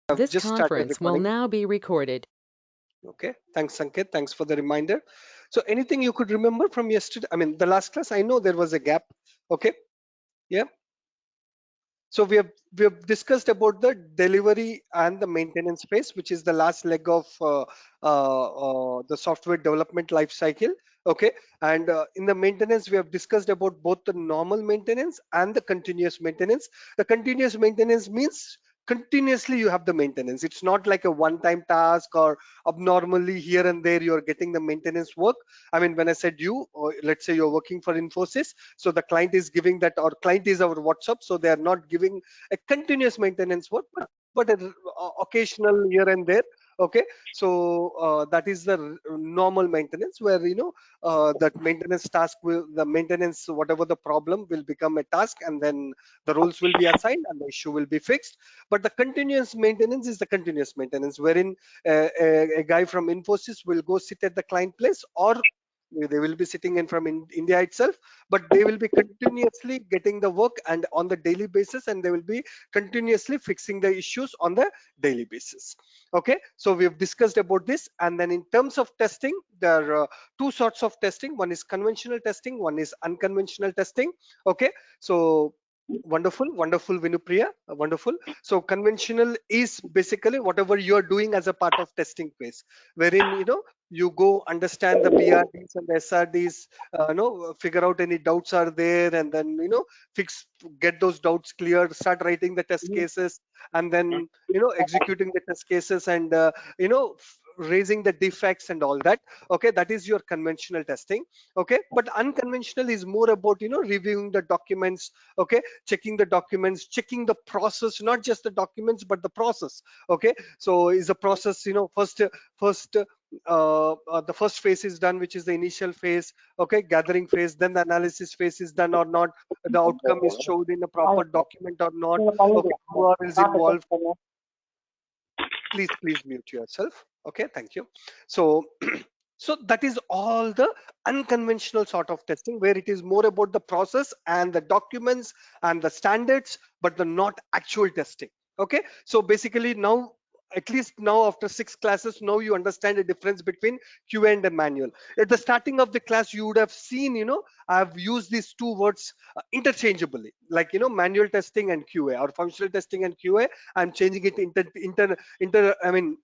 I've This just started conference will recording. now be recorded. Okay, thanks, Sanket. Thanks for the reminder. So, anything you could remember from yesterday? I mean, the last class. I know there was a gap. Okay, yeah. So we have discussed about the delivery and the maintenance phase, which is the last leg of the software development life cycle. Okay, and in the maintenance, we have discussed about both the normal maintenance and the continuous maintenance. The continuous maintenance means continuously you have the maintenance. It's not like a one-time task or abnormally here and there you are getting the maintenance work. I mean, when I said you, or let's say you're working for Infosys, so the client is giving that, our client is our WhatsApp, so they are not giving a continuous maintenance work, but a occasional here and there. Okay, so that is the normal maintenance where that maintenance task will, the maintenance, whatever the problem will become a task, and then the roles will be assigned and the issue will be fixed. But the continuous maintenance is the continuous maintenance wherein a guy from Infosys will go sit at the client place, or they will be sitting in from India itself, but they will be continuously getting the work and on the daily basis, and they will be continuously fixing the issues on the daily basis. Okay, so we have discussed about this. And then in terms of testing, there are two sorts of testing. One is conventional testing, one is unconventional testing. Okay, so wonderful Vinupriya, wonderful. So conventional is basically whatever you are doing as a part of testing phase, wherein you go understand the BRDs and the SRDs, figure out any doubts are there, and then fix, get those doubts cleared, start writing the test cases, and then executing the test cases, and raising the defects and all that. Okay, that is your conventional testing. Okay, but unconventional is more about reviewing the documents. Okay, checking the documents, checking the process, not just the documents but the process. Okay, so is the process, first the first phase is done, which is the initial phase. Okay, gathering phase, then the analysis phase is done or not, the outcome is showed in a proper document or not. Okay, who are is involved. Please mute yourself. Okay, thank you. So so that is all the unconventional sort of testing, where it is more about the process and the documents and the standards, but the not actual testing. Okay, so basically now, at least now after 6 classes, now you understand the difference between QA and the manual. At the starting of the class, you would have seen, I've used these two words interchangeably, like manual testing and QA, or functional testing and QA. I'm changing it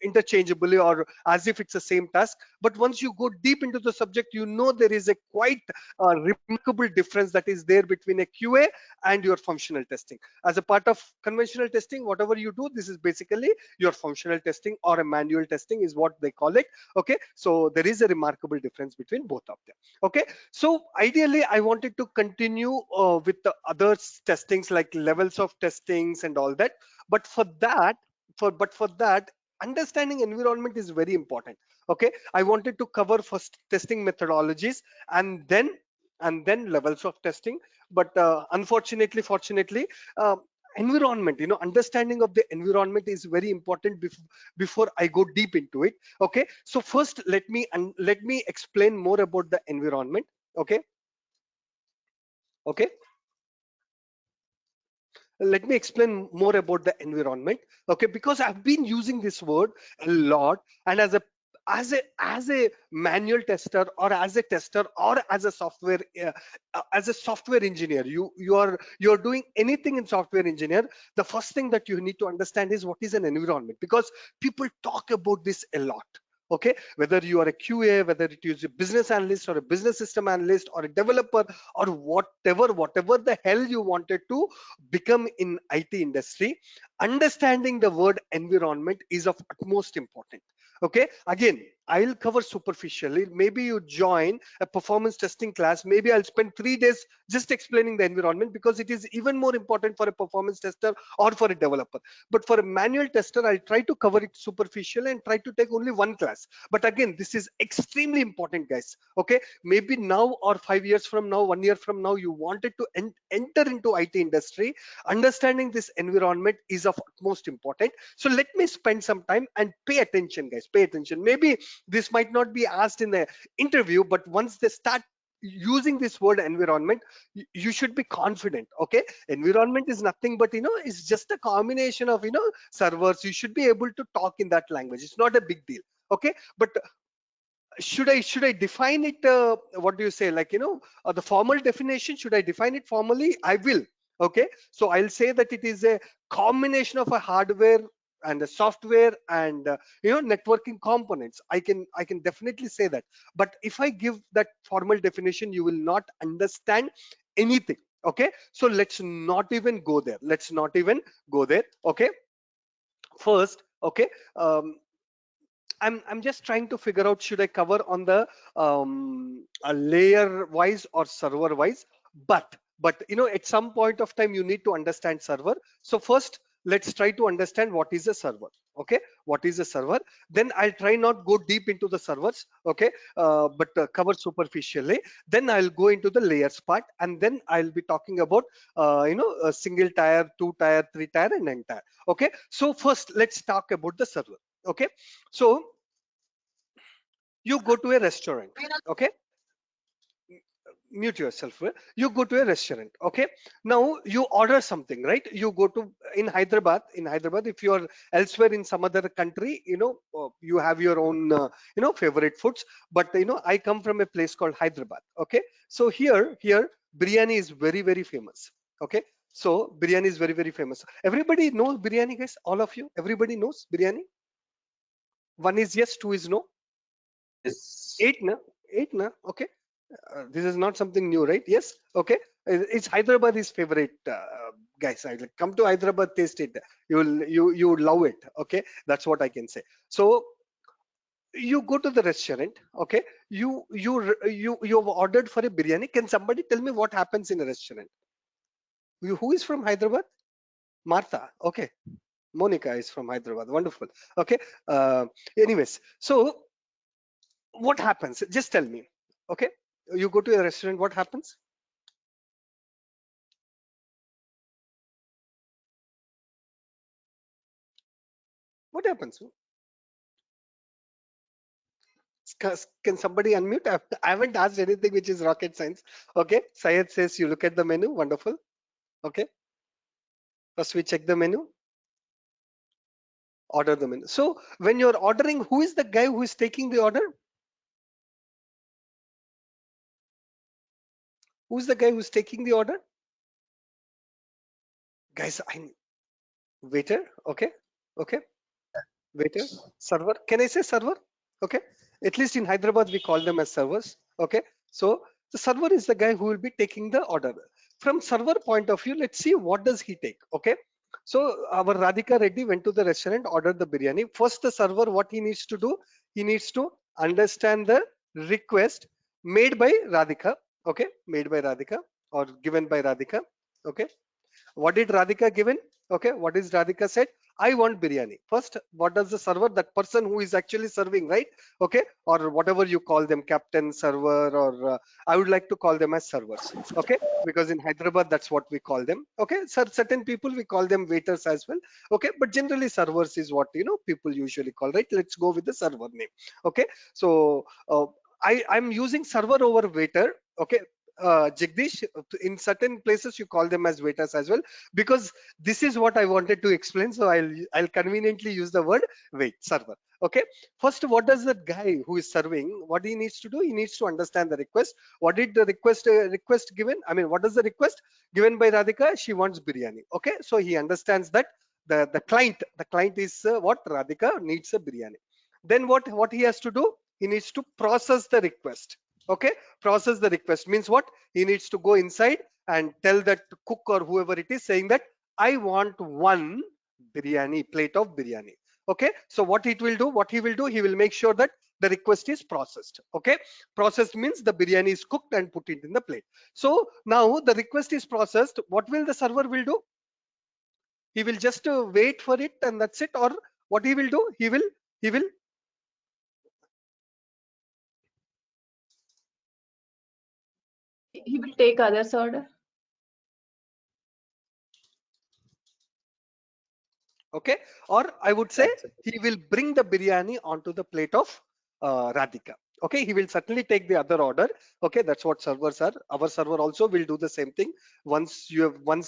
interchangeably, or as if it's the same task. But once you go deep into the subject, there is a quite remarkable difference that is there between a QA and your functional testing. As a part of conventional testing, whatever you do, this is basically your functional testing, or a manual testing is what they call it. Okay, so there is a remarkable difference between both of them. Okay, so ideally I wanted to continue with the other testings, like levels of testings and all that. But for that, understanding environment is very important. Okay, I wanted to cover first testing methodologies, and then levels of testing. But fortunately, uh, environment, understanding of the environment is very important before I go deep into it. Okay, so first let me explain more about the environment. Okay, okay, let me explain more about the environment. Okay, because I've been using this word a lot, and as a manual tester, or as a tester, or as a software engineer, you're doing anything in software engineer, the first thing that you need to understand is what is an environment, because people talk about this a lot. Okay, whether you are a QA, whether it is a business analyst or a business system analyst or a developer, or whatever the hell you wanted to become in IT industry, understanding the word environment is of utmost important. Okay, again, I'll cover superficially. Maybe you join a performance testing class, maybe I'll spend 3 days just explaining the environment, because it is even more important for a performance tester or for a developer. But for a manual tester, I'll try to cover it superficial and try to take only one class. But again, this is extremely important, guys. Okay, maybe now, or 5 years from now, 1 year from now, you wanted to enter into IT industry, understanding this environment is of utmost important. So let me spend some time and pay attention, guys. Pay attention. Maybe this might not be asked in the interview, but once they start using this word environment, you should be confident. Okay, environment is nothing but, it's just a combination of, servers. You should be able to talk in that language. It's not a big deal. Okay, but should I define it, what do you say, like, the formal definition, should I define it formally? I will. Okay, so I'll say that it is a combination of a hardware and a software and networking components. I can definitely say that. But if I give that formal definition, you will not understand anything. Okay, so let's not even go there. Let's not even go there. Okay, first, okay, I'm just trying to figure out, should I cover on the a layer wise or server wise. But at some point of time you need to understand server. So first let's try to understand what is a server. Okay, what is a server? Then I'll try not go deep into the servers. Okay, but cover superficially. Then I'll go into the layers part, and then I'll be talking about a single tier, two tier, three tier, and n tier. Okay, so first let's talk about the server. Okay, so you go to a restaurant. Okay, mute yourself. You go to a restaurant. Okay, now you order something, right? You go to, in Hyderabad, if you are elsewhere in some other country, you have your own favorite foods. But I come from a place called Hyderabad. Okay, so here biryani is very, very famous. Okay, so biryani is very, very famous. Everybody knows biryani, guys. All of you, everybody knows biryani. One is yes, two is no. Yes. Eight na, eight na. Okay, this is not something new, right? Yes. Okay, it's Hyderabad's favorite, guys. I like, come to Hyderabad, taste it. You would love it. Okay, that's what I can say. So you go to the restaurant. Okay, you have ordered for a biryani. Can somebody tell me what happens in a restaurant? Who is from Hyderabad? Martha. Okay, Monica is from Hyderabad. Wonderful. Okay. Uh, Anyways, so what happens? Just tell me. Okay, you go to a restaurant. What happens? What happens? Can somebody unmute? I haven't asked anything which is rocket science. Okay, Syed says you look at the menu. Wonderful. Okay, first we check the menu, order the menu. So when you're ordering, who is the guy who is taking the order? Who's the guy who's taking the order? Guys, waiter. Okay, okay, waiter, server. Can I say server? Okay, at least in Hyderabad we call them as servers. Okay, so the server is the guy who will be taking the order. From server point of view, let's see what does he take. Okay, so our Radhika Reddy went to the restaurant, ordered the biryani. First, the server, what he needs to do, he needs to understand the request made by Radhika. Okay, made by Radhika or given by Radhika. Okay, what did Radhika given? Okay, what is Radhika said? I want biryani. First, what does the server, that person who is actually serving, right? Okay, or whatever you call them, captain, server, or I would like to call them as servers. Okay, because in Hyderabad that's what we call them. Okay, certain people we call them waiters as well. Okay, but generally servers is what people usually call, right? Let's go with the server name. Okay, so I'm using server over waiter. Okay, Jagdish, in certain places you call them as waiters as well, because this is what I wanted to explain. So I'll conveniently use the word wait, server. Okay. First, what does the guy who is serving, what he needs to do? He needs to understand the request. What did the request given? I mean, what is the request given by Radhika? She wants biryani. Okay. So he understands that the client is what Radhika needs a biryani. Then what he has to do? He needs to process the request. Okay, process the request means what? He needs to go inside and tell that cook or whoever it is, saying that I want one biryani, plate of biryani. Okay, so what he will do, he will make sure that the request is processed. Okay, processed means the biryani is cooked and put it in the plate. So now the request is processed. What will the server will do? He will just wait for it and that's it. Or what he will do? He will He will take others order. okay, or I would say That's it. he will bring the biryani onto the plate of Radhika. Okay, he will certainly take the other order. Okay, that's what servers are. Our server also will do the same thing. Once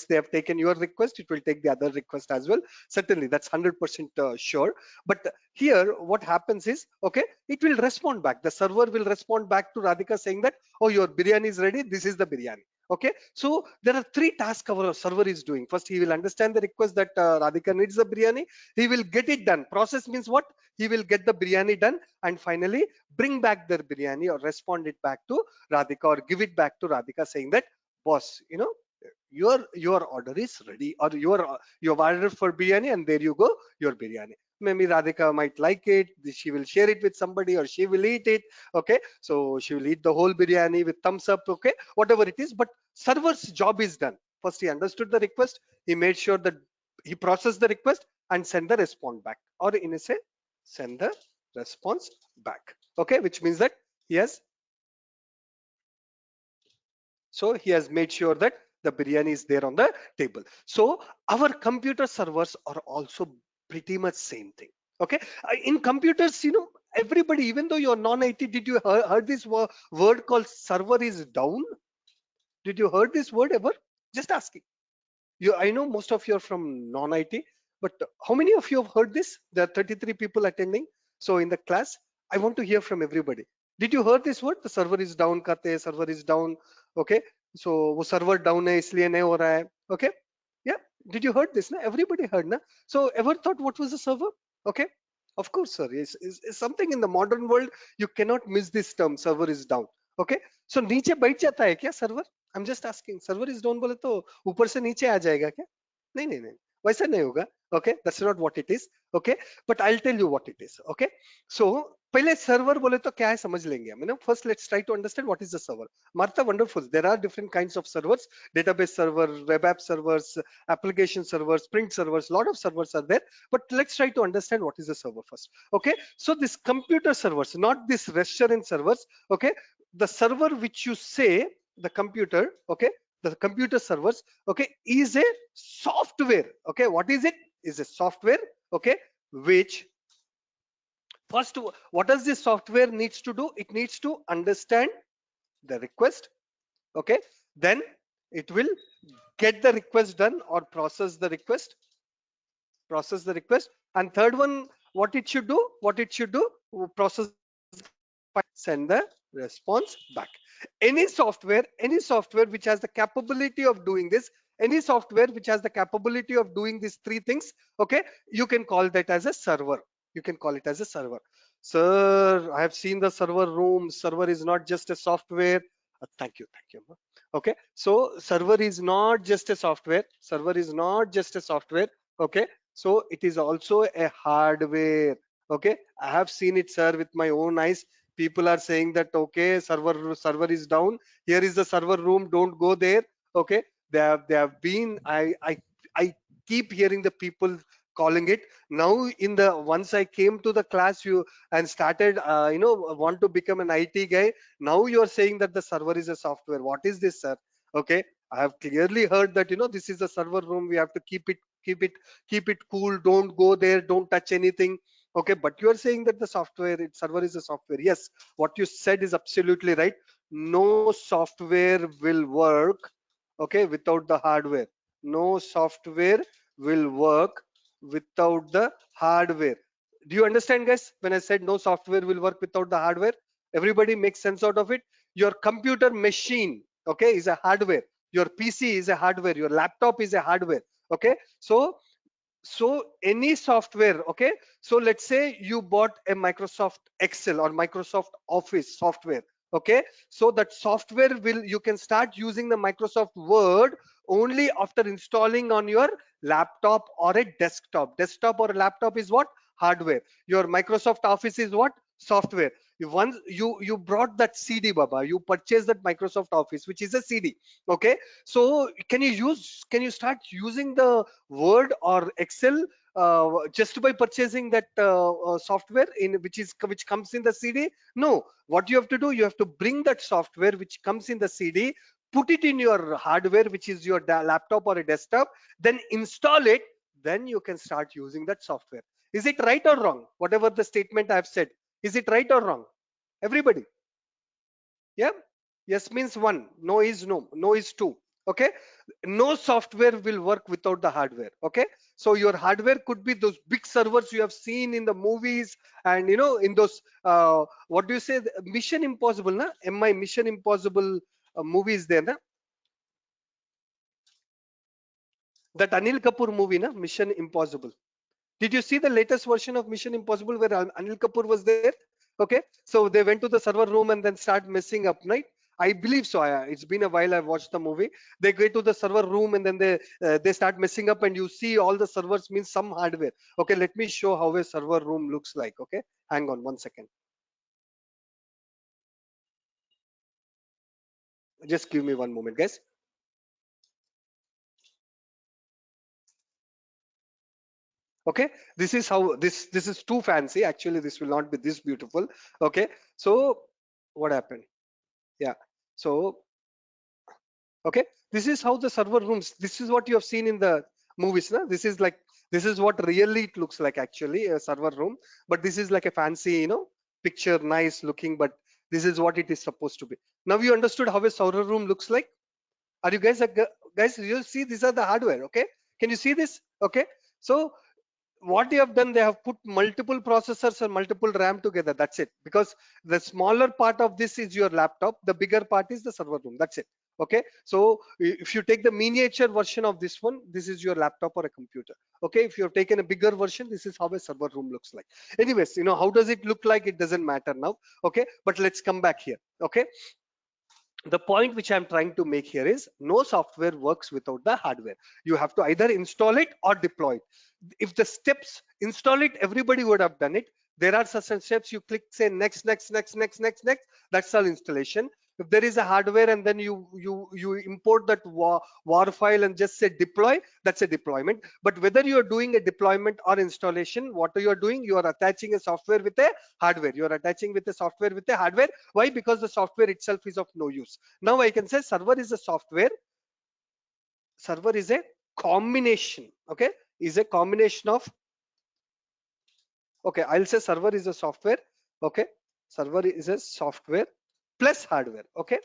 they have taken your request, it will take the other request as well. Certainly, that's 100% sure. But here what happens is, okay, it will respond back. The server will respond back to Radhika saying that, oh, your biryani is ready, this is the biryani. Okay, so there are three tasks our server is doing. First, he will understand the request that Radhika needs the biryani. He will get it done. Process means what? He will get the biryani done, and finally bring back their biryani or respond it back to Radhika or give it back to Radhika saying that, boss, your order is ready, or you've ordered for biryani and there you go, your biryani. Maybe Radhika might like it, she will share it with somebody, or she will eat it. Okay, so she will eat the whole biryani with thumbs up. Okay, whatever it is, but server's job is done. First, he understood the request, he made sure that he processed the request and send the response back, or in a say, send the response back. Okay, which means that he has he has made sure that the biryani is there on the table. So our computer servers are also pretty much same thing. Okay, in computers, everybody, even though you're non-IT, did you heard this word called server is down? Did you heard this word ever? Just asking. I know most of you are from non-IT, but how many of you have heard this? There are 33 people attending. So in the class, I want to hear from everybody. Did you heard this word? The server is down, कहते server is down. Okay, so वो server down है इसलिए नहीं हो रहा है. Okay, yeah. Did you heard this? Na? Everybody heard, na? So ever thought what was the server? Okay, of course, sir. It's something in the modern world you cannot miss this term. Server is down. Okay, so नीचे बैठ जाता है क्या server? I'm just asking. Server is down बोले तो ऊपर से नीचे आ जाएगा क्या? नहीं नहीं नहीं, वैसा नहीं होगा. Okay, that's not what it is. Okay, but I'll tell you what it is. Okay, so पहले server बोले तो क्या है समझ लेंगे हम. First, let's try to understand what is the server. Martha, wonderful. There are different kinds of servers: database server, web app servers, application servers, print servers. Lot of servers are there. But let's try to understand what is the server first. Okay, so this computer servers, not this restaurant servers. Okay, the server which you say, the computer, okay, the computer servers, okay, is a software. Okay, what is it? Is a software, okay, which first, what does this software needs to do? It needs to understand the request. Okay, then it will get the request done or process the request. And third one, what it should do, process, send the response back. Any software which has the capability of doing this, any software which has the capability of doing these three things, okay, you can call that as a server. You can call it as a server. Sir, I have seen the server room. Server is not just a software. Thank you. Okay, so server is not just a software. Okay, so it is also a hardware. Okay, I have seen it, sir, with my own eyes. People are saying that, okay, server is down, here is the server room, don't go there. Okay, they have been, I keep hearing the people calling it. Now in the once I came to the class, you and started want to become an IT guy. Now you are saying that the server is a software. What is this, sir? Okay, I have clearly heard that this is a server room, we have to keep it cool, don't go there, don't touch anything. Okay, but you are saying that the server is a software. Yes, what you said is absolutely right. No software will work, okay, without the hardware. No software will work without the hardware. Do you understand, guys, when I said no software will work without the hardware? Everybody makes sense out of it. Your computer machine, okay, is a hardware. Your PC is a hardware. Your laptop is a hardware. Okay, so any software, okay, so let's say you bought a Microsoft Excel or Microsoft Office software. Okay, so that software you can start using the Microsoft Word only after installing on your laptop or a desktop or a laptop is what? Hardware. Your Microsoft Office is what? Software. Once you brought that CD, baba, you purchased that Microsoft Office, which is a CD. Okay, so can you start using the Word or Excel just by purchasing that software which comes in the CD? No, what you have to do, you have to bring that software which comes in the CD, put it in your hardware, which is your laptop or a desktop, then install it, then you can start using that software. Is it right or wrong? Whatever the statement I've said, is it right or wrong? Everybody. Yeah. Yes means one, no is no, no is two. Okay. No software will work without the hardware. Okay. So your hardware could be those big servers you have seen in the movies, and in those what do you say, Mission Impossible, na? Mi Mission Impossible movies there, na? That Anil Kapoor movie, na? Mission Impossible. Did you see the latest version of Mission Impossible where Anil Kapoor was there? Okay, so they went to the server room and then start messing up, right? I believe so. It's been a while I've watched the movie. They go to the server room and then they start messing up, and you see all the servers means some hardware. Okay, let me show how a server room looks like. Okay, hang on 1 second. Just give me one moment, guys. Okay, this is how this is too fancy. Actually, this will not be this beautiful. Okay, so what happened? Yeah, so okay, this is how the server rooms, this is what you have seen in the movies, na? This is what really it looks like, actually a server room, but this is like a fancy picture, nice looking, but this is what it is supposed to be. Now you understood how a server room looks like. Are you guys guys, you see these are the hardware. Okay, can you see this? Okay, so what they have done, they have put multiple processors and multiple RAM together. That's it. Because the smaller part of this is your laptop, the bigger part is the server room. That's it. Okay, so if you take the miniature version of this one, this is your laptop or a computer. Okay, if you have taken a bigger version, this is how a server room looks like. Anyways, how does it look like, it doesn't matter now. Okay, but let's come back here. Okay, the point which I'm trying to make here is no software works without the hardware. You have to either install it or deploy it. If the steps install it, everybody would have done it. There are certain steps you click, say next, next, next, next, next, next. That's all installation. If there is a hardware and then you import that war file and just say deploy, that's a deployment. But whether you are doing a deployment or installation, what you are doing, you are attaching a software with a hardware. You are attaching with a software with a hardware. Why? Because the software itself is of no use. Now I can say server is a software. Server is a combination. Okay, is a combination of, okay, I'll say server is a software. Okay, server is a software plus hardware. Okay,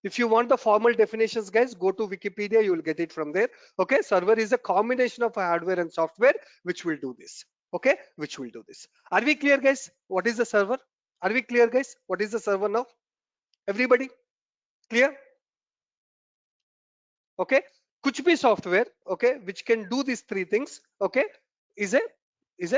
if you want the formal definitions, guys, go to Wikipedia, you will get it from there. Okay, server is a combination of hardware and software which will do this. Okay, which will do this. Are we clear, guys? What is the server? Are we clear, guys? What is the server now? Everybody clear? Okay, kuch bhi software, okay, which can do these three things, okay, is a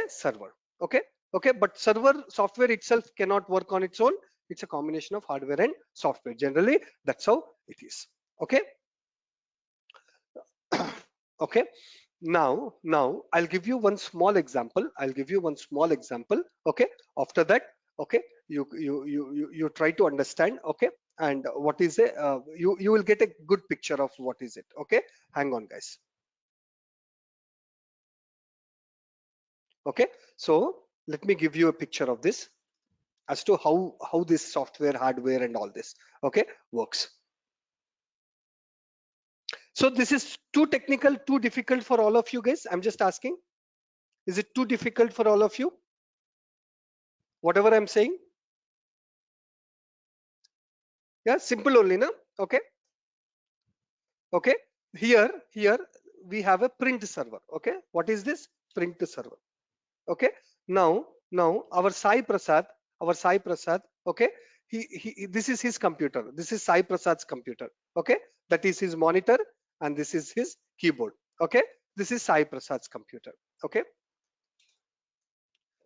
server. Okay, okay, but server software itself cannot work on its own. It's a combination of hardware and software. Generally, that's how it is. Okay. Okay, now I'll give you one small example. Okay, after that, okay, you try to understand. Okay, and what is it, you will get a good picture of what is it. Okay, hang on, guys. Okay, so let me give you a picture of this as to how this software, hardware and all this, okay, works. So this is too technical, too difficult for all of you guys? I'm just asking, is it too difficult for all of you, whatever I'm saying? Yeah, simple only, na? Okay, okay, here we have a print server. Okay, what is this? Print server. Okay, now our Sai Prasad, okay, this is his computer, this is Sai Prasad's computer. Okay, that is his monitor and this is his keyboard. Okay, this is Sai Prasad's computer. Okay,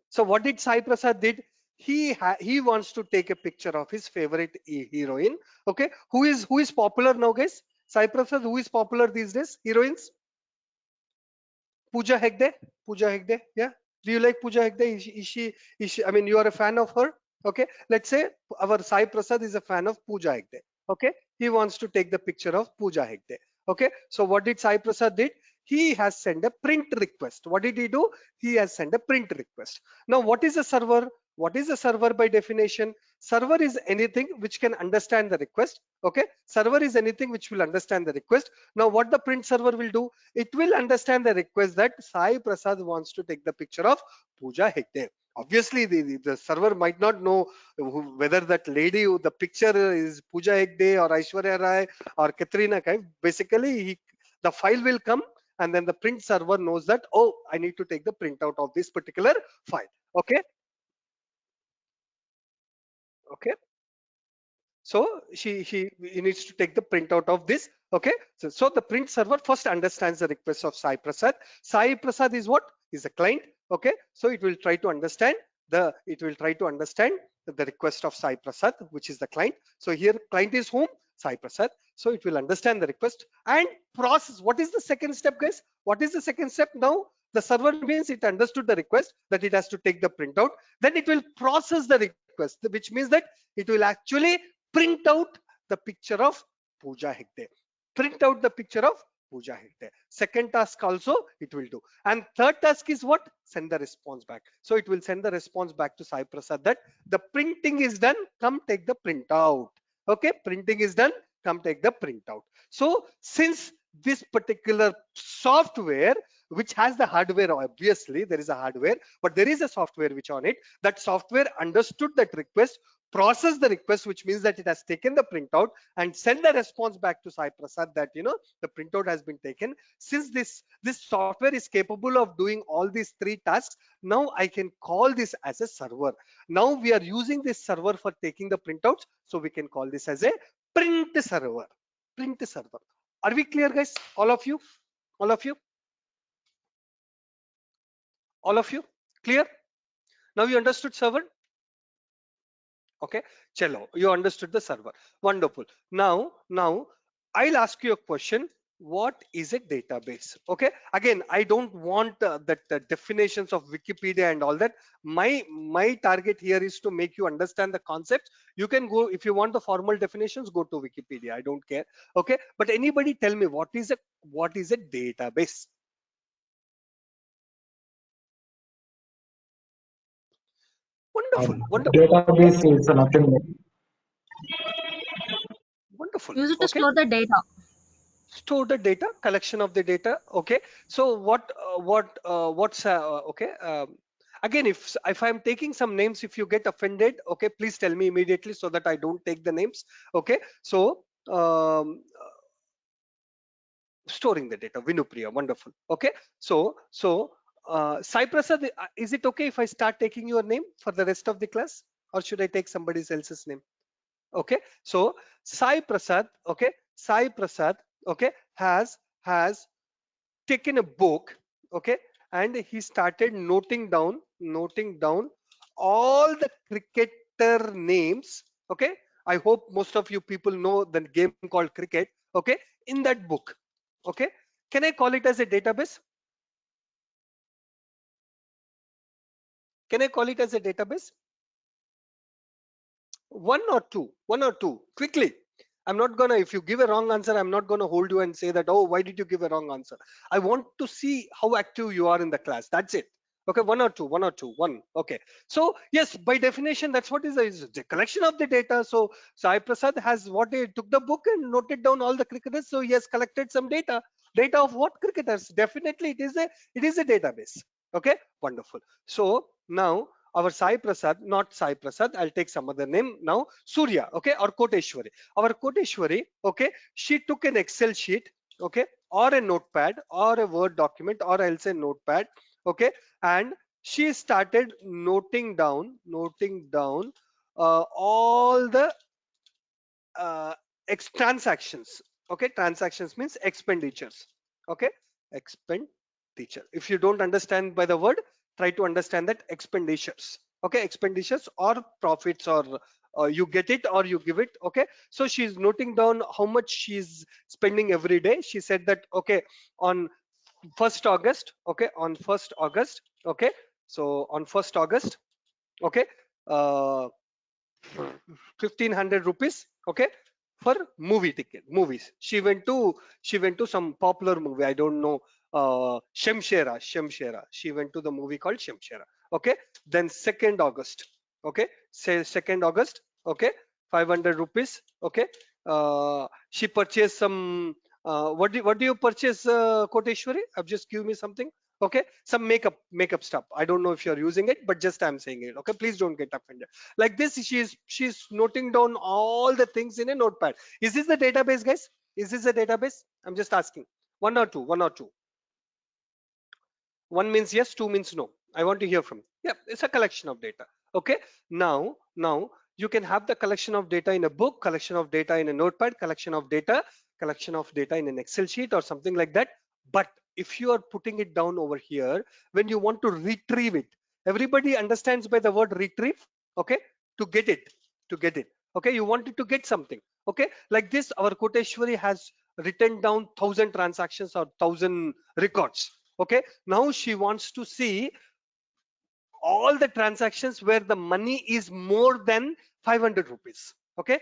so what did Sai Prasad did? He wants to take a picture of his favorite heroine. Okay, who is popular now, guys? Sai Prasad, who is popular these days? Heroines? Pooja Hegde. Pooja Hegde. Yeah. Do you like Pooja Hegde? I mean, you are a fan of her. Okay. Let's say our Sai Prasad is a fan of Pooja Hegde. Okay. He wants to take the picture of Pooja Hegde. Okay. So what did Sai Prasad did? He has sent a print request. What did he do? He has sent a print request. Now, what is a server? What is a server by definition? Server is anything which can understand the request. Okay. Server is anything which will understand the request. Now, what the print server will do? It will understand the request that Sai Prasad wants to take the picture of Pooja Hegde. Obviously the server might not know whether that lady, the picture is Pooja Hegde or Aishwarya Rai or Katrina Kaif. Basically the file will come, and then the print server knows that, oh, I need to take the printout of this particular file. Okay. Okay. So he needs to take the printout of this. Okay. So the print server first understands the request of Sai Prasad. Sai Prasad is what? Is a client. Okay. So it will try to understand the request of Sai Prasad, which is the client. So here client is whom? Sai Prasad. So it will understand the request and process. What is the second step, guys? What is the second step now? The server means it understood the request that it has to take the printout. Then it will process the request, which means that it will actually print out the picture of Pooja Hegde. Print out the picture of Pooja Hegde. Second task also it will do. And third task is what? Send the response back. So it will send the response back to Sai Prasad that the printing is done, come take the printout. Okay, printing is done, come take the printout. So since this particular software, which has the hardware, obviously there is a hardware, but there is a software which on it, that software understood that request, process the request, which means that it has taken the printout and send the response back to Sai Prasad that the printout has been taken. Since this software is capable of doing all these three tasks, now I can call this as a server. Now we are using this server for taking the printouts, so we can call this as a print server. Print server. Are we clear, guys? All of you? All of you? All of you? Clear? Now you understood server? Okay, chalo, you understood the server. Wonderful. Now I'll ask you a question. What is a database? Okay, again, I don't want that definitions of Wikipedia and all that. My target here is to make you understand the concepts. You can go, if you want the formal definitions, go to Wikipedia, I don't care. Okay, but anybody tell me what is a database? Wonderful, wonderful. Okay, Database is nothing. wonderful. Use it to Okay, store the data. store the data, collection of the data. Okay, so what's okay, again, if I'm taking some names, if you get offended, okay, please tell me immediately so that I don't take the names. Okay, so storing the data, Vinupriya, wonderful. Okay, so Sai Prasad, is it okay if I start taking your name for the rest of the class, or should I take somebody else's name? Okay, so Sai Prasad, okay, Sai Prasad, okay, has taken a book, okay, and he started noting down all the cricketer names. Okay, I hope most of you people know the game called cricket. Okay, in that book. Okay, can I call it as a database? Can I call it as a database? One or two quickly. I'm not gonna, if you give a wrong answer, I'm not gonna hold you and say that, oh, why did you give a wrong answer? I want to see how active you are in the class. That's it. Okay, one. Okay, so yes, by definition, that's what is the collection of the data. So Sai Prasad has what, he took the book and noted down all the cricketers. So he has collected some data of what cricketers. Definitely it is a database. Okay, wonderful. So now our Sai Prasad, not Sai Prasad, I'll take some other name now, Surya, okay, or Koteshwari. Our Koteshwari, okay, she took an Excel sheet, okay, or a notepad or a Word document, or else a notepad, okay, and she started noting down all the uh, transactions. Okay, transactions means expenditures. Okay, expenditure. If you don't understand by the word, try to understand that expenditures. Okay, expenditures or profits, or you get it or you give it. Okay, so she's noting down how much she's spending every day. She said that, okay, on 1st August, okay, on 1st August, okay, so on 1st August, okay, uh, 1500 rupees, okay, for movie ticket, movies. She went to some popular movie, I don't know, Shemshera. She went to the movie called Shemshera. Okay, then 2nd August, okay, say 2nd August, okay, 500 rupees. Okay, she purchased some what do you purchase, Koteshwari? Just give me something. Okay, some makeup stuff. I don't know if you're using it, but just I'm saying it. Okay, please don't get offended. Like this, she's noting down all the things in a notepad. Is this the database, guys? Is this a database? I'm just asking. One or two. One means yes, two means no. I want to hear from you. Yeah, it's a collection of data. Okay, now you can have the collection of data in a book, collection of data in a notepad, collection of data in an Excel sheet or something like that. But if you are putting it down over here, when you want to retrieve it, everybody understands by the word retrieve. Okay, to get it, to get it. Okay, you wanted to get something. Okay, like this, our Koteshwari has written down 1,000 transactions or 1,000 records. Okay, now she wants to see all the transactions where the money is more than 500 rupees. Okay,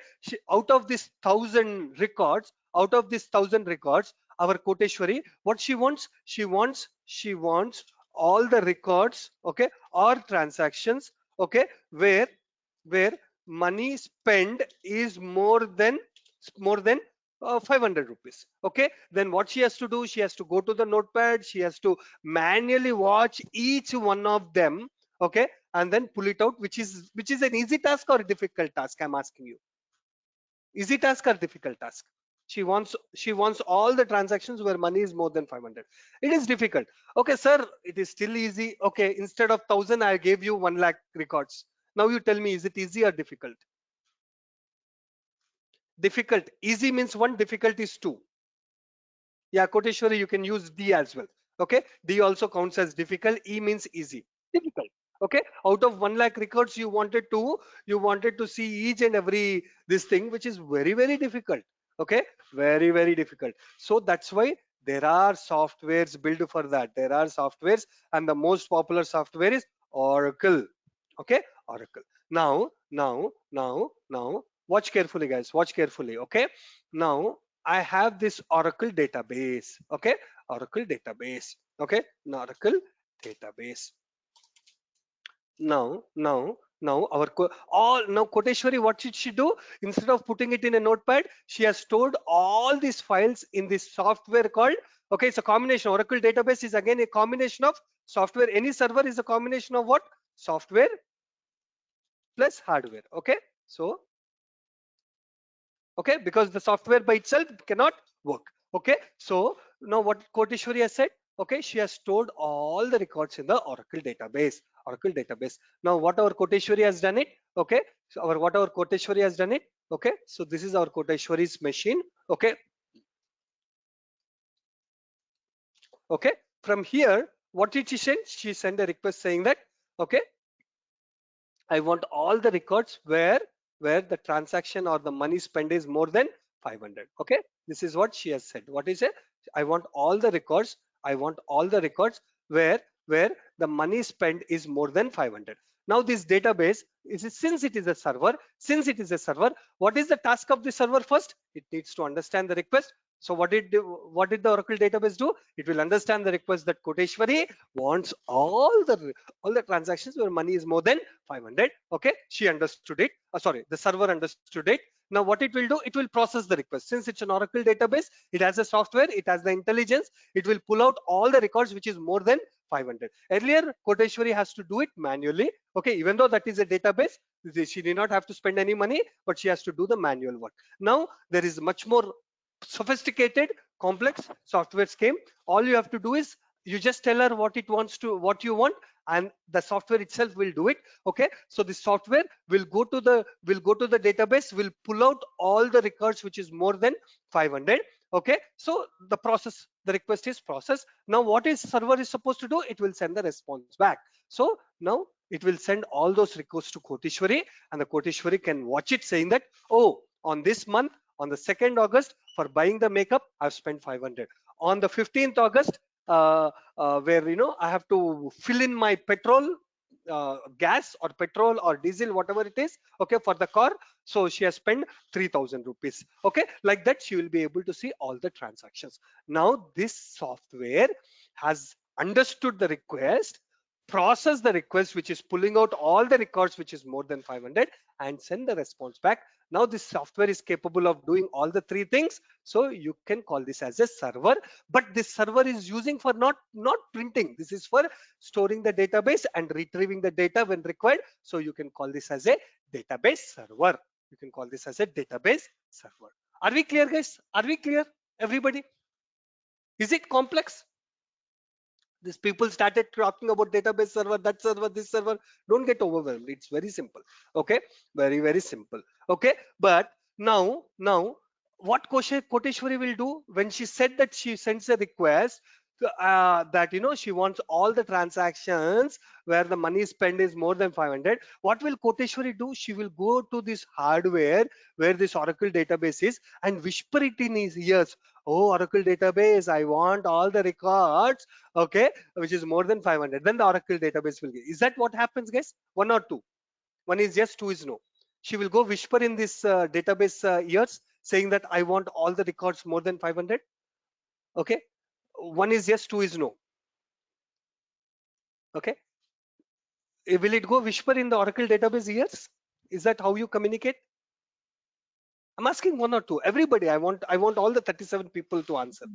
out of this 1,000 records, our Koteshwari, what she wants all the records, okay, or transactions, okay, where money spent is more than 500 rupees. Okay, then what she has to do, she has to go to the notepad, she has to manually watch each one of them. Okay, and then pull it out, which is an easy task or a difficult task, I'm asking you. Easy task or difficult task? She wants all the transactions where money is more than 500. It is difficult. Okay, sir, it is still easy. Okay, instead of 1,000 I gave you 1 lakh records. Now you tell me, is it easy or difficult? Difficult. Easy means 1, difficult is 2. Yeah, Koteshwari, you can use D as well. Okay, D also counts as difficult. E means easy. Difficult. Okay, out of 1 lakh records, you wanted to see each and every this thing, which is very difficult. Okay, very difficult. So that's why there are softwares built for that. There are softwares, and the most popular software is Oracle. Okay, Oracle. Now, watch carefully, guys. Watch carefully. Okay, now I have this Oracle database. Okay, Oracle database. Okay, Oracle database. Now our now Koteshwari, what did she do? Instead of putting it in a notepad, she has stored all these files in this software called, okay, it's a combination. Oracle database is again a combination of software. Any server is a combination of what? Software plus hardware. Okay, so okay, because the software by itself cannot work. Okay, so now what Koteshwari has said, okay, she has stored all the records in the Oracle database. Now what our Koteshwari has done it, okay, so what our Koteshwari has done it, okay, so this is our Koteshwari's machine. Okay, okay, from here what did she send? She sent a request saying that, okay, I want all the records where the transaction or the money spent is more than 500. Okay, this is what she has said. What is it? I want all the records. I want all the records where the money spent is more than 500. Now this database since it is a server, what is the task of the server? First, it needs to understand the request. So what did the Oracle database do? It will understand the request that Koteshwari wants all the transactions where money is more than 500. Okay, she understood it. Sorry, the server understood it. Now what it will do, it will process the request. Since it's an Oracle database, it has a software, it has the intelligence, it will pull out all the records which is more than 500. Earlier Koteshwari has to do it manually. Okay, even though that is a database, she did not have to spend any money, but she has to do the manual work. Now there is much more sophisticated, complex software came. All you have to do is you just tell her what you want, and the software itself will do it. Okay, so the software will go to the database, will pull out all the records which is more than 500. Okay, so the request is processed. Now what is server is supposed to do? It will send the response back. So now it will send all those requests to Koteshwari, and the Koteshwari can watch it saying that, oh, on this month, on the 2nd August, for buying the makeup, I've spent 500. On the 15th August, where I have to fill in my petrol, gas or petrol or diesel, whatever it is, okay, for the car. So she has spent 3,000 rupees. Okay, like that she will be able to see all the transactions. Now this software has understood the request, process the request, which is pulling out all the records which is more than 500, and send the response back. Now this software is capable of doing all the three things, so you can call this as a server. But this server is using for not printing, this is for storing the database and retrieving the data when required. So you can call this as a database server. You can call this as a database server. Are we clear, guys? Are we clear, everybody? Is it complex? These people started talking about database server, that server, this server. Don't get overwhelmed, it's very simple. Okay, very simple. Okay, but now what Koteshwari will do when she said that she sends a request, that she wants all the transactions where the money spent is more than 500. What will Koteshwari do? She will go to this hardware where this Oracle database is and whisper it in his ears. Oh, Oracle database, I want all the records, okay, which is more than 500. Then the Oracle database will give. Is that what happens, guys? One or two? One is yes, two is no. She will go whisper in this database ears saying that I want all the records more than 500. Okay, one is yes, two is no. Okay, will it go whisper in the Oracle database ears? Is that how you communicate? I'm asking one or two. Everybody, I want all the 37 people to answer.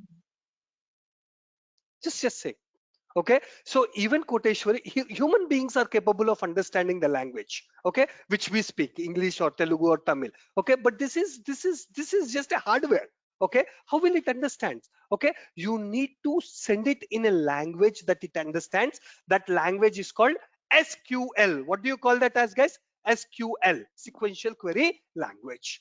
Just say. Okay, so even Koteshwari, human beings are capable of understanding the language, okay, which we speak, English or Telugu or Tamil. Okay, but this is just a hardware. Okay, how will it understand? Okay, you need to send it in a language that it understands. That language is called SQL. What do you call that as, guys? SQL, sequential query language.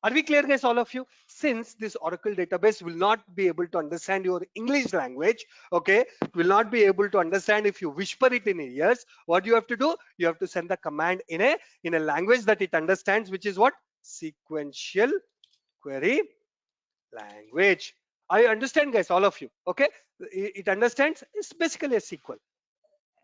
Are we clear, guys, all of you? Since this Oracle database will not be able to understand your English language, okay, will not be able to understand if you whisper it in ears, what you have to do? You have to send the command in a language that it understands, which is what? Sequential query language. I understand, guys, all of you. Okay, it understands. It's basically a SQL.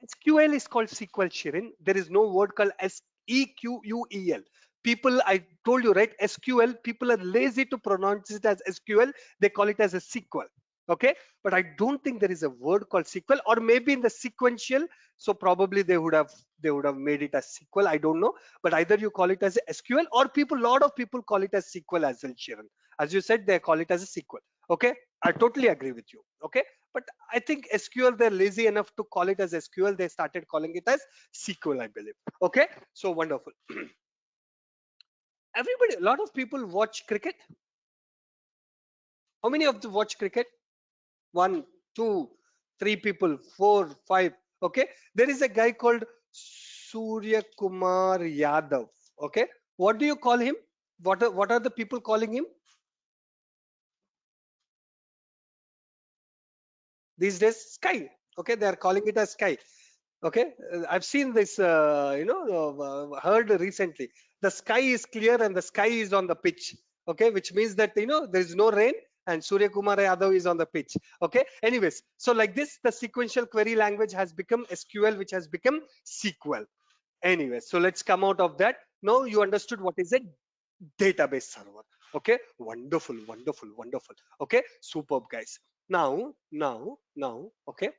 SQL is called SQL, Shirin. There is no word called SEQUEL. People, I told you, right? SQL, people are lazy to pronounce it as SQL. They call it as a SQL. Okay, but I don't think there is a word called SQL, or maybe in the sequential. So probably they would have made it as SQL. I don't know, but either you call it as a SQL, or lot of people call it as SQL as well, Shirin. As you said, they call it as a SQL. Okay, I totally agree with you. Okay, but I think SQL, they're lazy enough to call it as SQL. They started calling it as SQL, I believe. Okay, so wonderful. Everybody, a lot of people watch cricket. How many of you watch cricket? One, two, three people, four, five. Okay, there is a guy called Surya Kumar Yadav. Okay, what do you call him? What are the people calling him these days? Sky. Okay, they are calling it as Sky. Okay, I've seen this, heard recently. The sky is clear and the sky is on the pitch. Okay, which means that there is no rain and Surya Kumar Yadav is on the pitch. Okay, anyways, so like this, the sequential query language has become SQL, which has become SQL. Anyway, so let's come out of that. Now you understood what is a database server. Okay, wonderful. Okay, superb, guys. Now, okay,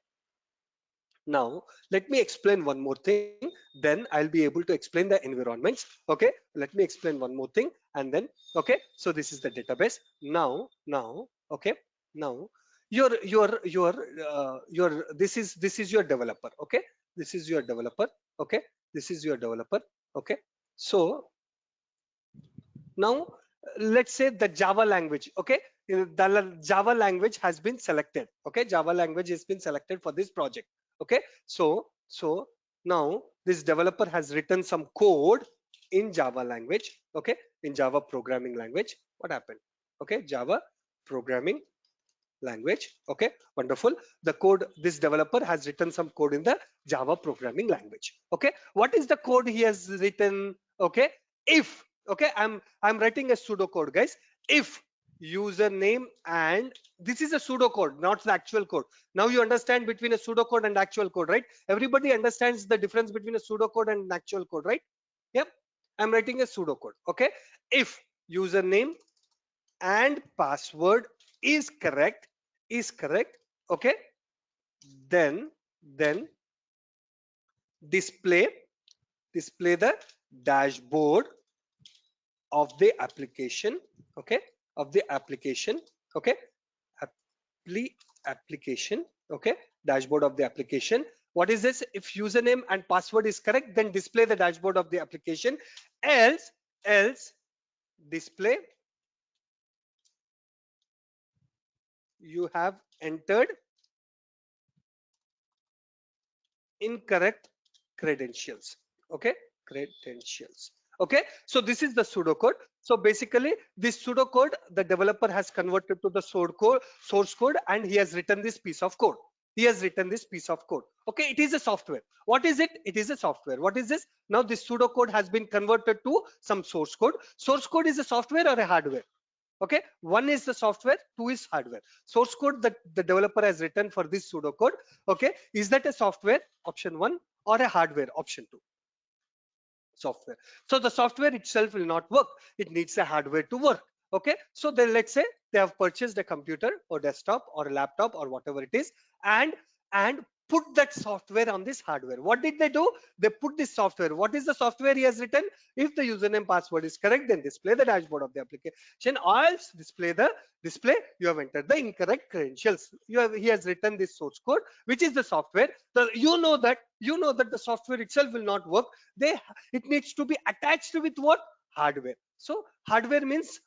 now, let me explain one more thing, then I'll be able to explain the environments. Okay, let me explain one more thing and then, okay, so this is the database. Now, okay, now this is your developer. Okay, this is your developer. Okay, this is your developer. Okay, so now let's say the Java language. Okay, the Java language has been selected. Okay, Java language has been selected for this project. Okay, so now this developer has written some code in Java language. Okay, in Java programming language. What happened? Okay, Java programming language. Okay, wonderful. The code, this developer has written some code in the Java programming language. Okay, what is the code he has written? Okay, if, okay, I'm writing a pseudocode, guys. If username, and this is a pseudocode, not the actual code. Now you understand between a pseudocode and actual code, right? Everybody understands the difference between a pseudocode and an actual code, right? Yep, I'm writing a pseudocode. Okay, if username and password is correct, okay, then display the dashboard of the application. Okay, of the application. Okay, application. Okay, dashboard of the application. What is this? If username and password is correct, then display the dashboard of the application. Else display you have entered incorrect credentials. Okay, credentials. Okay, so this is the pseudocode. So basically this pseudocode the developer has converted to the source code, and he has written this piece of code. He has written this piece of code. Okay, it is a software. What is it? It is a software. What is this? Now this pseudocode has been converted to some source code. Source code is a software or a hardware? Okay, one is the software, two is hardware. Source code that the developer has written for this pseudocode, okay, is that a software? Option one. Or a hardware? Option two. Software. So the software itself will not work. It needs a hardware to work. Okay, so then let's say they have purchased a computer or desktop or a laptop or whatever it is, and put that software on this hardware. What did they do? They put this software. What is the software he has written? If the username password is correct, then display the dashboard of the application, or else display you have entered the incorrect credentials. He has written this source code, which is the software. You know that the software itself will not work. It needs to be attached with what? Hardware. So hardware means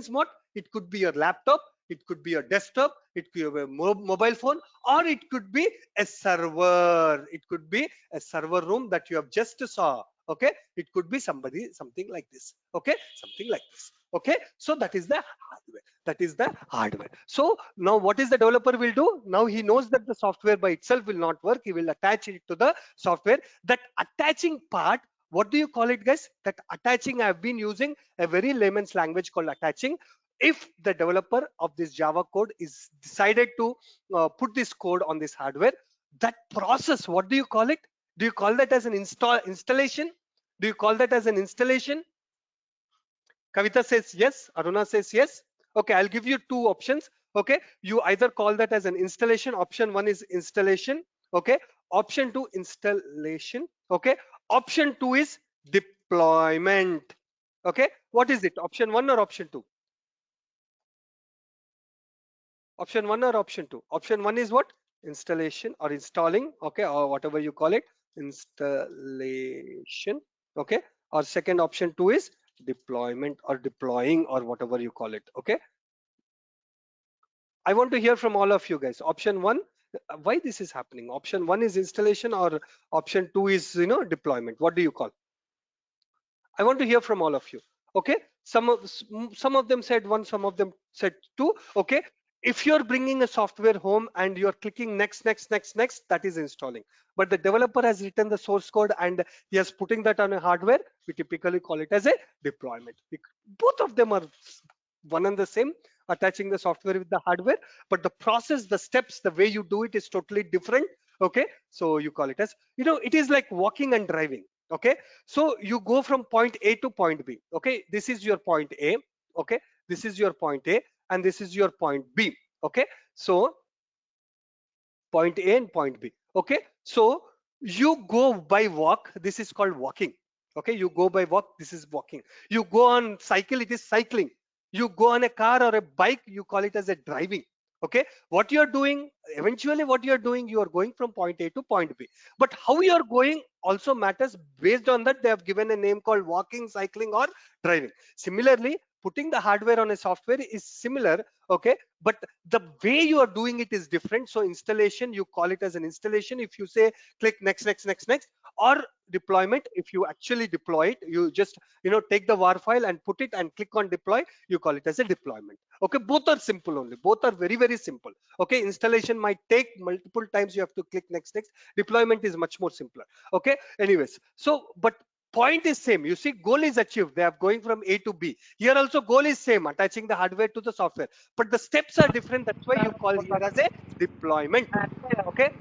what? It could be your laptop, it could be your desktop, it could be a mobile phone, or it could be a server. It could be a server room that you have just saw. Okay, it could be something like this. Okay, something like this. Okay, so that is the hardware. So now what is the developer will do? Now he knows that the software by itself will not work. He will attach it to the software. That attaching part, what do you call it, guys? That attaching, I have been using a very layman's language called attaching. If the developer of this Java code is decided to put this code on this hardware, that process, what do you call it? Do you call that as an installation? Do you call that as an installation? Kavita says yes. Aruna says yes. Okay, I'll give you two options. Okay, you either call that as an installation. Option one is installation. Okay, option two, installation. Okay, option two is deployment. Okay, what is it? Option one or option two? Option one or option two? Option one is what? Installation or installing. Okay, or whatever you call it, installation. Okay, or second option two is deployment or deploying or whatever you call it. Okay, I want to hear from all of you guys. Option one, why this is happening? Option one is installation, or option two is deployment. What do you call? I want to hear from all of you. Okay, some of them said one, some of them said two. Okay, if you're bringing a software home and you're clicking next, that is installing. But the developer has written the source code and he is putting that on a hardware. We typically call it as a deployment. Both of them are one and the same, attaching the software with the hardware, but the process, the steps, the way you do it is totally different. Okay, so you call it as, it is like walking and driving. Okay, so you go from point A to point B. Okay, this is your point A. Okay, this is your point A, and this is your point B. Okay, so point A and point B. Okay, so you go by walk, this is called walking. Okay, you go by walk, this is walking. You go on cycle, it is cycling. You go on a car or a bike, you call it as a driving. Okay, what you're doing, eventually what you're doing, you are going from point A to point B. But how you're going also matters. Based on that, they have given a name called walking, cycling, or driving. Similarly, putting the hardware on a software is similar. Okay, but the way you are doing it is different. So installation, you call it as an installation if you say click next, or deployment, if you actually deploy it, you just take the war file and put it and click on deploy, you call it as a deployment. Okay, both are simple, only both are very, very simple. Okay, installation might take multiple times, you have to click next. Deployment is much more simpler. Okay, anyways, so but point is same. You see, goal is achieved. They are going from A to B. Here also goal is same, attaching the hardware to the software, but the steps are different. That's why you call here as a deployment. Okay,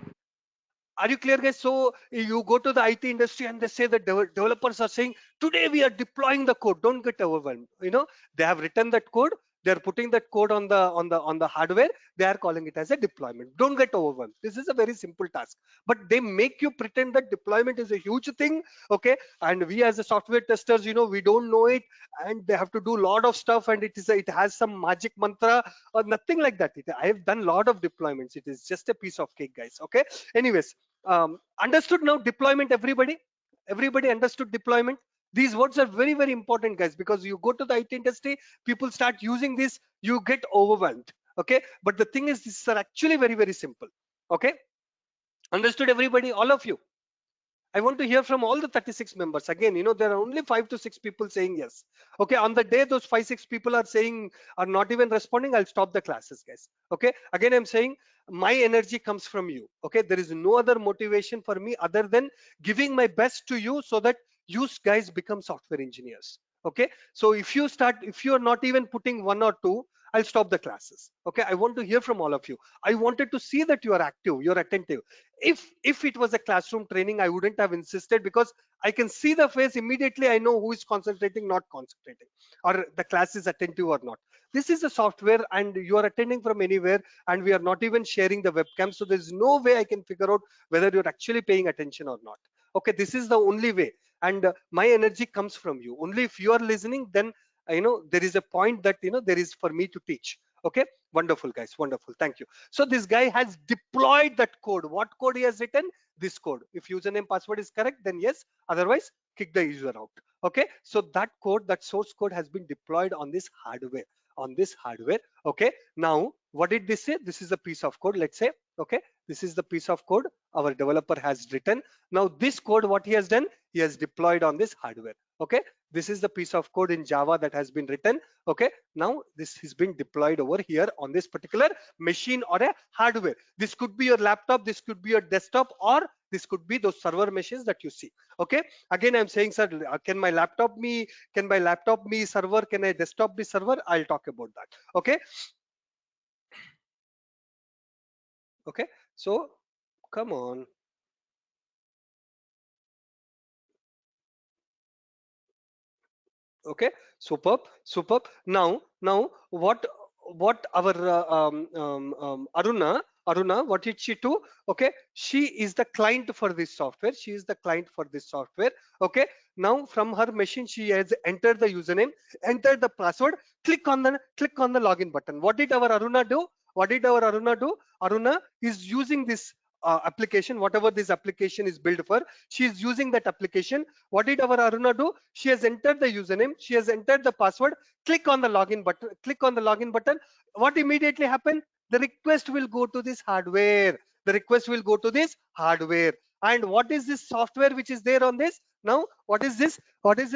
are you clear, guys? So you go to the IT industry and they say the developers are saying today we are deploying the code. Don't get overwhelmed. They have written that code. They're putting that code on the hardware. They are calling it as a deployment. Don't get overwhelmed. This is a very simple task, but they make you pretend that deployment is a huge thing. Okay, and we as a software testers, we don't know it, and they have to do a lot of stuff, and it has some magic mantra or nothing like that. I have done a lot of deployments. It is just a piece of cake, guys. Okay, anyways, understood now deployment? Everybody understood deployment? These words are very, very important, guys, because you go to the IT industry, people start using this, you get overwhelmed. Okay, but the thing is, these are actually very, very simple. Okay, understood everybody, all of you? I want to hear from all the 36 members. Again, there are only 5 to 6 people saying yes. Okay, on the day those 5, 6 people are not even responding, I'll stop the classes, guys. Okay, again, I'm saying my energy comes from you. Okay, there is no other motivation for me other than giving my best to you so that you guys become software engineers. Okay, so if you are not even putting 1 or 2, I'll stop the classes. Okay, I want to hear from all of you. I wanted to see that you are active, you're attentive. If it was a classroom training, I wouldn't have insisted, because I can see the face immediately. I know who is concentrating, not concentrating, or the class is attentive or not. This is a software, and you are attending from anywhere, and we are not even sharing the webcam, so there's no way I can figure out whether you're actually paying attention or not. Okay, this is the only way, and my energy comes from you. Only if you are listening, then there is a point that there is for me to teach. Okay, wonderful, guys, wonderful, thank you. So this guy has deployed that code. What code he has written? This code. If username password is correct, then yes, otherwise kick the user out. Okay, so that code, that source code, has been deployed on this hardware. Okay, now what did this say? This is a piece of code, let's say. Okay, this is the piece of code our developer has written. Now this code, what he has done, he has deployed on this hardware. Okay, this is the piece of code in Java that has been written. Okay, now this has been deployed over here on this particular machine or a hardware. This could be your laptop, this could be your desktop, or this could be those server machines that you see. Okay, again, I'm saying, sir, can my laptop be server, can a desktop be server? I'll talk about that. Okay, okay, so come on. Okay, superb. Now what our Aruna, what did she do? Okay, she is the client for this software. Okay, now from her machine, she has entered the username, entered the password, click on the login button. What did our Aruna do? Aruna is using this application, whatever this application is built for. She is using that application. What did our Aruna do? She has entered the username, she has entered the password, click on the login button. What immediately happened? The request will go to this hardware. And what is this software which is there on this? Now, what is this?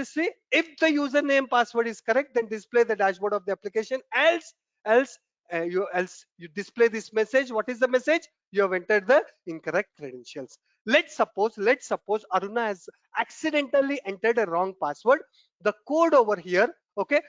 Say? If the username password is correct, then display the dashboard of the application. Else, you display this message. What is the message? You have entered the incorrect credentials. Let's suppose Aruna has accidentally entered a wrong password. The code over here, okay,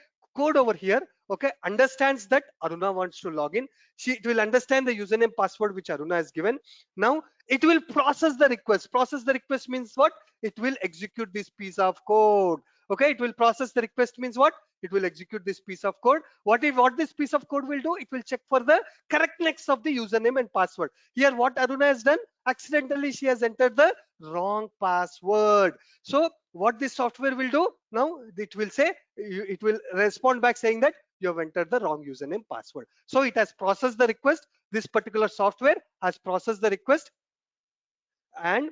understands that Aruna wants to log in. It will understand the username password which Aruna has given. Now it will process the request. Means what? It will execute this piece of code. Okay, it will process the request means what? It will execute this piece of code. What this piece of code will do? It will check for the correctness of the username and password. Here, what Aruna has done? Accidentally, she has entered the wrong password. So what this software will do? Now it will say, it will respond back saying that you have entered the wrong username password. So it has processed the request. This particular software has processed the request and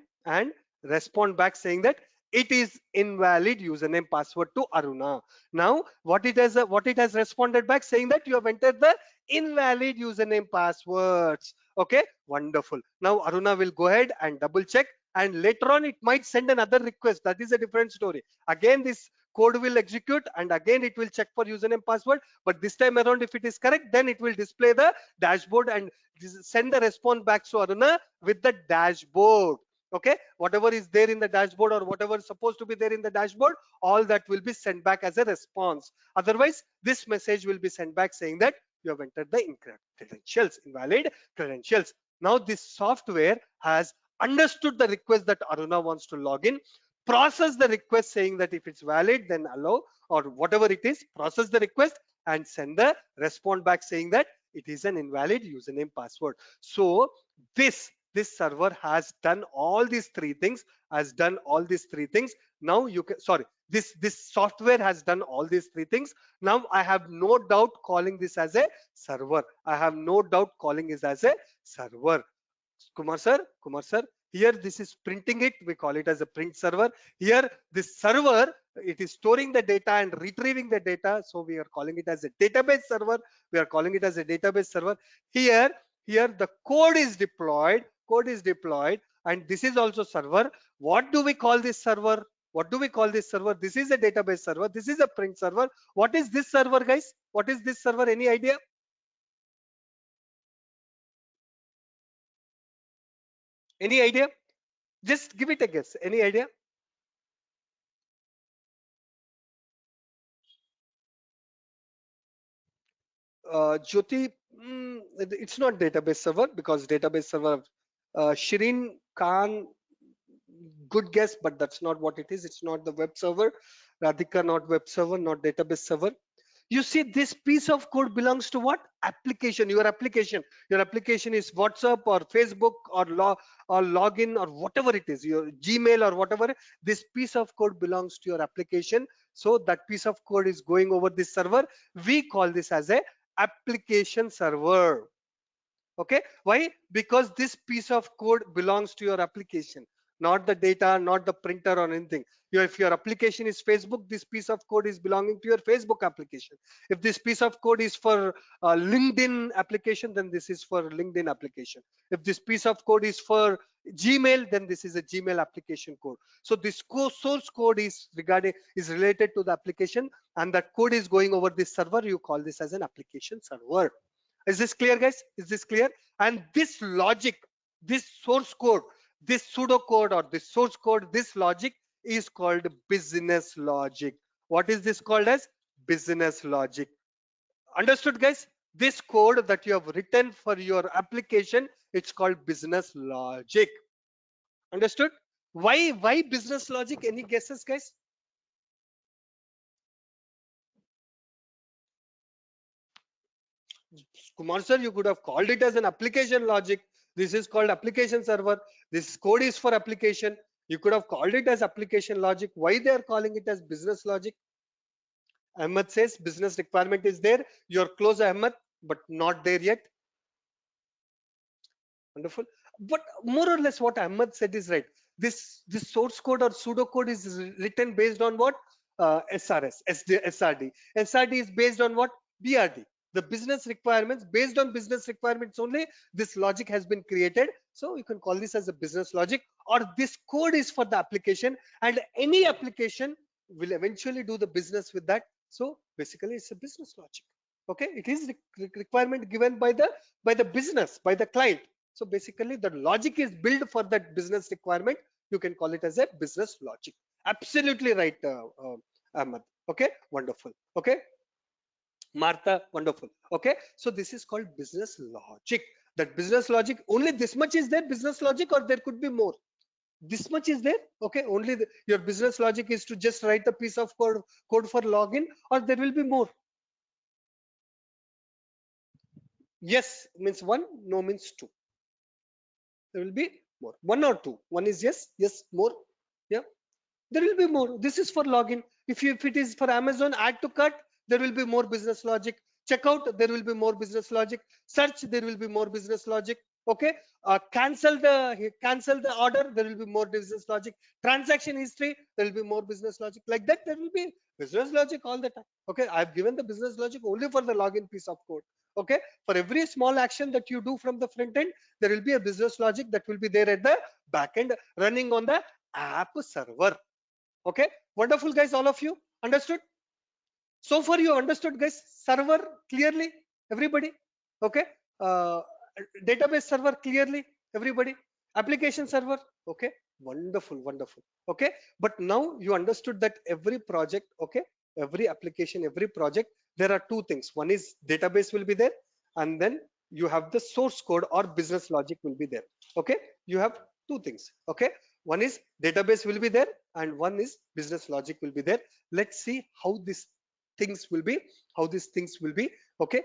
respond back saying that it is invalid username password to Aruna. Now what it has responded back saying that you have entered the invalid username passwords. Okay, wonderful. Now Aruna will go ahead and double check, and later on it might send another request. That is a different story. Again, this code will execute, and again it will check for username password, but this time around, if it is correct, then it will display the dashboard and send the response back to Aruna with the dashboard. Okay, whatever is there in the dashboard, or whatever is supposed to be there in the dashboard, all that will be sent back as a response. Otherwise, this message will be sent back saying that you have entered the incorrect credentials, invalid credentials. Now this software has understood the request that Aruna wants to log in, process the request saying that if it's valid, then allow, or whatever it is, process the request, and send the response back saying that it is an invalid username password. So this server has done all these three things, now you can, sorry, this software has done all these three things. Now I have no doubt calling this as a server. I have no doubt calling it as a server. Kumar sir, here this is printing it, we call it as a print server. Here this server, it is storing the data and retrieving the data, so we are calling it as a database server. Here the code is deployed, and this is also server. What do we call this server? This is a database server, this is a print server. What is this server, guys? What is this server? Any idea? Any idea? Just give it a guess. Any idea? Jyoti, it's not database server, because database server, Shireen Khan, good guess, but that's not what it is. It's not the web server. Radhika, not web server, not database server. You see, this piece of code belongs to what? Application. Your application is WhatsApp or Facebook or login or whatever it is, your Gmail or whatever. This piece of code belongs to your application, so that piece of code is going over this server. We call this as a application server. Okay, why? Because this piece of code belongs to your application, not the data, not the printer or anything. If your application is Facebook, this piece of code is belonging to your Facebook application. If this piece of code is for LinkedIn application, then this is for LinkedIn application. If this piece of code is for Gmail, then this is a Gmail application code. So this source code is related to the application, and that code is going over this server. You call this as an application server. Is this clear, guys? Is this clear? And this logic, this source code, this pseudocode or this source code, this logic is called business logic. What is this called as? Business logic. Understood, guys? This code that you have written for your application, it's called business logic. Understood? Why business logic? Any guesses, guys? Kumar sir, you could have called it as an application logic. This is called application server. This code is for application. You could have called it as application logic. Why they are calling it as business logic? Ahmed says business requirement is there. You're close, Ahmed, but not there yet. Wonderful. But more or less what Ahmed said is right. This source code or pseudocode is written based on what? SRS, SRD. SRD is based on what? BRD. The business requirements, based on business requirements only, this logic has been created. So you can call this as a business logic, or this code is for the application, and any application will eventually do the business with that. So basically it's a business logic. Okay, it is requirement given by the business, by the client. So basically the logic is built for that business requirement. You can call it as a business logic. Absolutely right, Ahmed. Okay, wonderful. Okay, Martha, wonderful. Okay, so this is called business logic. That business logic, only this much is there, business logic, or there could be more. This much is there. Okay, only your business logic is to just write a piece of code for login, or there will be more. Yes means one, no means two. There will be more. One or two. One is yes, more. Yeah, there will be more. This is for login. If it is for Amazon, add to cart, there will be more business logic. Checkout, there will be more business logic. Search, there will be more business logic. Okay, cancel the order, there will be more business logic. Transaction history, there will be more business logic. Like that, there will be business logic all the time. Okay, I've given the business logic only for the login piece of code. Okay, for every small action that you do from the front end, there will be a business logic that will be there at the back end, running on the app server. Okay, wonderful, guys. All of you understood? So far you understood, guys? Server clearly, everybody? Okay, uh, database server clearly, everybody? Application server, okay, wonderful. Okay, but now you understood that every project, okay, every application, every project, there are two things. One is database will be there, and then you have the source code or business logic will be there. Okay, you have two things. Okay, one is database will be there, and one is business logic will be there. Let's see how this things will be, how these things will be, okay,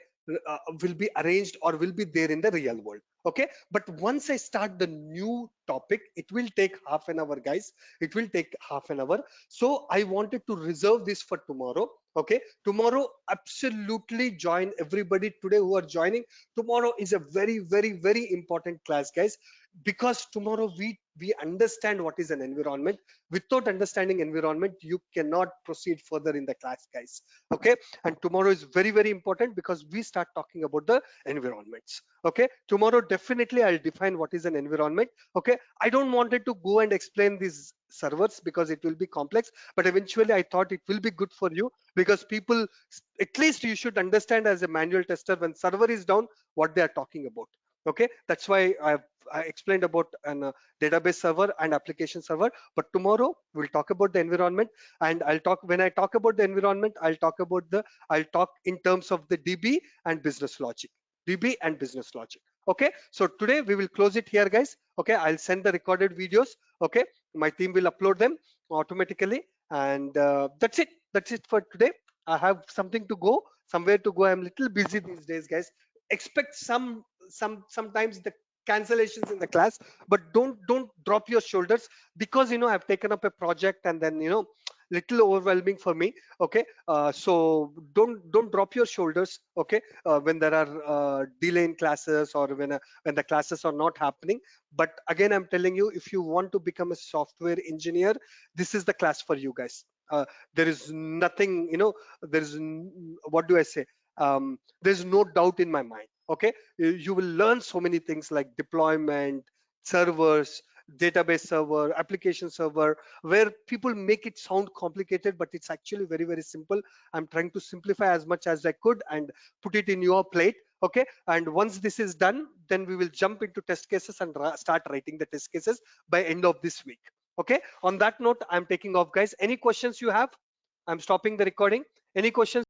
will be arranged or will be there in the real world. Okay, but once I start the new topic, it will take half an hour, guys. It will take half an hour. So I wanted to reserve this for tomorrow. Okay, tomorrow absolutely join everybody today who are joining. Tomorrow is a very, very, very important class, guys, because tomorrow we understand what is an environment. Without understanding environment, you cannot proceed further in the class, guys. Okay, and tomorrow is very, very important because we start talking about the environments. Okay, tomorrow definitely I'll define what is an environment. Okay, I don't wanted to go and explain these servers because it will be complex, but eventually I thought it will be good for you because people, at least you should understand as a manual tester, when server is down, what they are talking about. Okay, that's why I explained about an database server and application server. But tomorrow we'll talk about the environment, and I'll talk, when I talk about the environment, I'll talk in terms of the DB and business logic. DB and business logic. Okay, so today we will close it here, guys. Okay, I'll send the recorded videos. Okay, my team will upload them automatically, and that's it. That's it for today. I have something to go, somewhere to go. I'm a little busy these days, guys. Expect sometimes the cancellations in the class, but don't drop your shoulders, because I've taken up a project, and then little overwhelming for me. Okay, so don't drop your shoulders. Okay, when there are delay in classes, or when the classes are not happening. But again, I'm telling you, if you want to become a software engineer, this is the class for you, guys. There is nothing, what do I say, there's no doubt in my mind. Okay, you will learn so many things like deployment, servers, database server, application server, where people make it sound complicated, but it's actually very, very simple. I'm trying to simplify as much as I could and put it in your plate. Okay, and once this is done, then we will jump into test cases and start writing the test cases by end of this week. Okay, on that note, I'm taking off, guys. Any questions you have? I'm stopping the recording. Any questions?